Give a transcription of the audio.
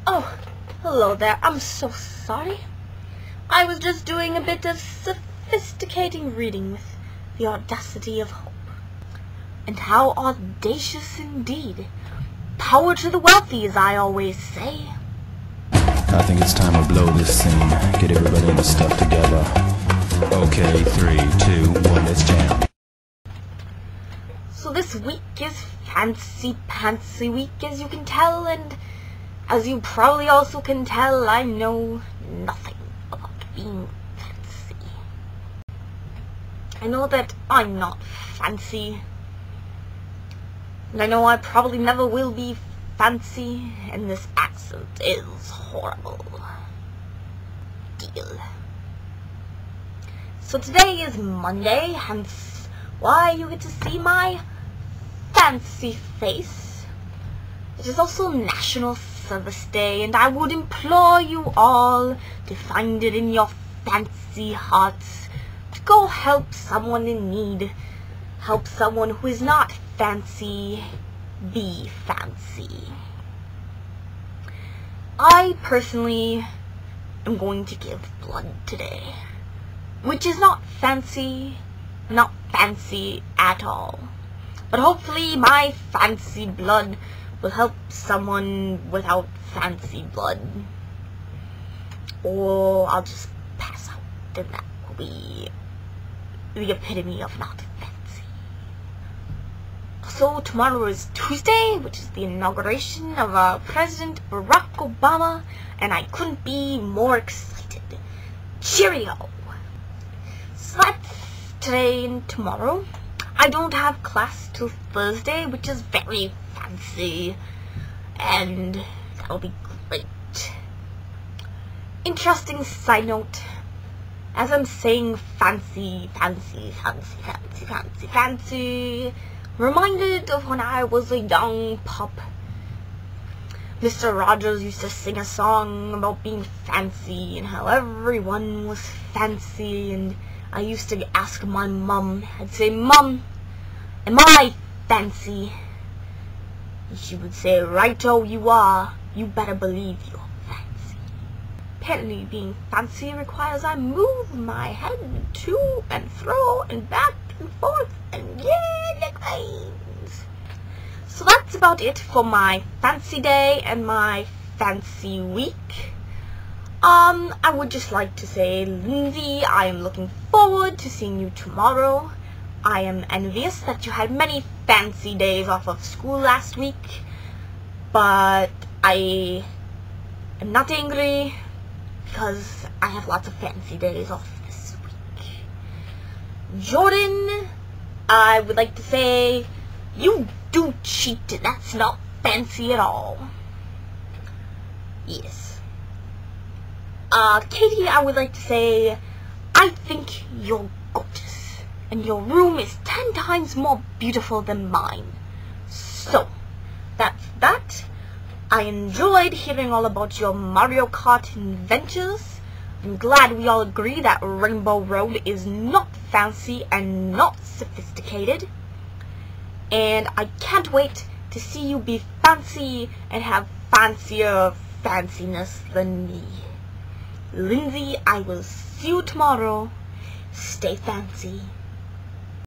Oh, hello there. I'm so sorry. I was just doing a bit of sophisticating reading with the audacity of hope. And how audacious indeed. Power to the wealthy, as I always say. I think it's time to blow this scene. Get everybody in the stuff together. Okay, 3, 2, 1, let's jam. So this week is fancy-pantsy week, as you can tell, and as you probably also can tell, I know nothing about being fancy. I know that I'm not fancy, and I know I probably never will be fancy, and this accent is horrible. Deal. So today is Monday, hence why you get to see my fancy face. It is also National Service Day, and I would implore you all to find it in your fancy hearts to go help someone in need. Help someone who is not fancy be fancy. I personally am going to give blood today, which is not fancy at all. But hopefully my fancy blood will help someone without fancy blood. Or I'll just pass out, and that will be the epitome of not fancy. So tomorrow is Tuesday, which is the inauguration of President Barack Obama, and I couldn't be more excited. Cheerio! So that's today and tomorrow. I don't have class till Thursday, which is very fancy, and that'll be great. Interesting side note, as I'm saying fancy, reminded of when I was a young pup. Mr. Rogers used to sing a song about being fancy and how everyone was fancy, and I used to ask my mum, I'd say, "Mum, am I fancy?" And she would say, "Righto, you are. You better believe you're fancy." Apparently being fancy requires I move my head to and fro and back and forth and yeah, like veins. So that's about it for my fancy day and my fancy week. I would just like to say, Lindsay, I am looking forward to seeing you tomorrow. I am envious that you had many fancy days off of school last week, but I am not angry because I have lots of fancy days off this week. Jordan, I would like to say, you do cheat, and that's not fancy at all. Yes. Katie, I would like to say, I think you're gorgeous, and your room is 10 times more beautiful than mine. So, that's that. I enjoyed hearing all about your Mario Kart adventures. I'm glad we all agree that Rainbow Road is not fancy and not sophisticated. And I can't wait to see you be fancy and have fancier fanciness than me. Lindsay, I will see you tomorrow. Stay fancy.